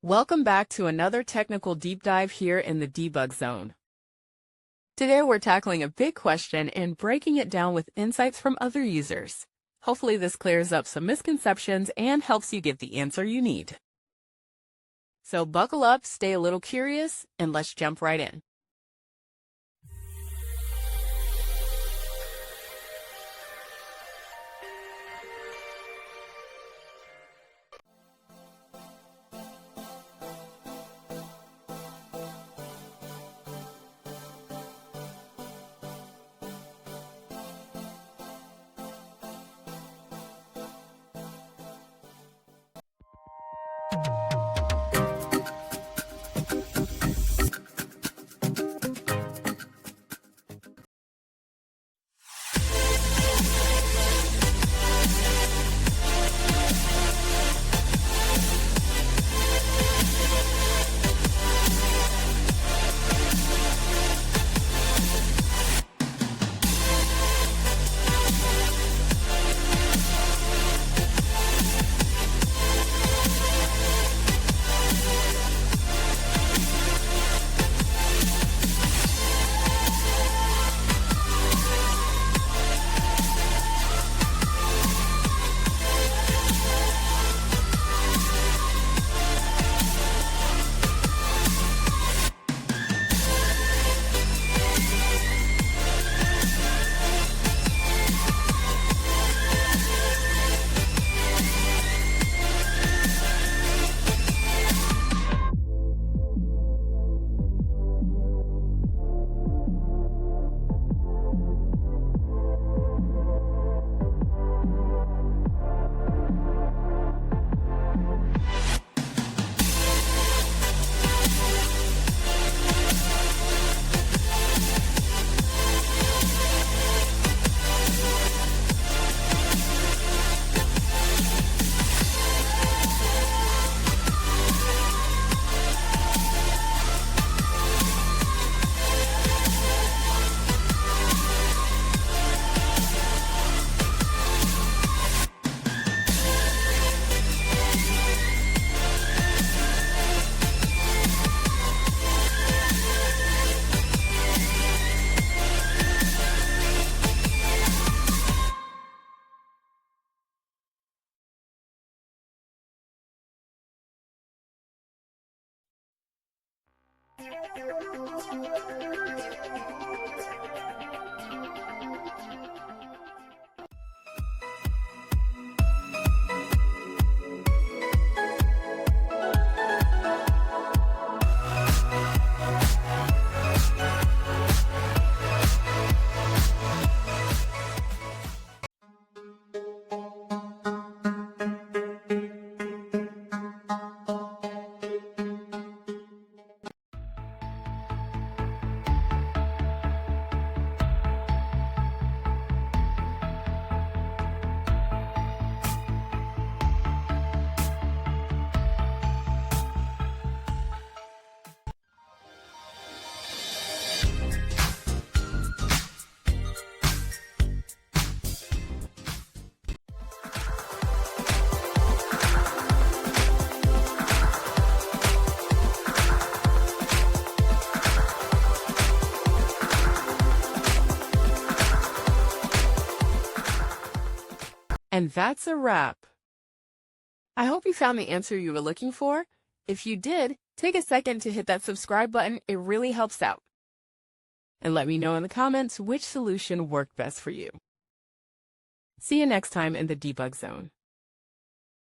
Welcome back to another technical deep dive here in the Debug Zone. Today we're tackling a big question and breaking it down with insights from other users. Hopefully this clears up some misconceptions and helps you get the answer you need. So buckle up, stay a little curious, and let's jump right in. And that's a wrap. I hope you found the answer you were looking for. If you did, take a second to hit that subscribe button. It really helps out. And let me know in the comments which solution worked best for you. See you next time in the Debug Zone.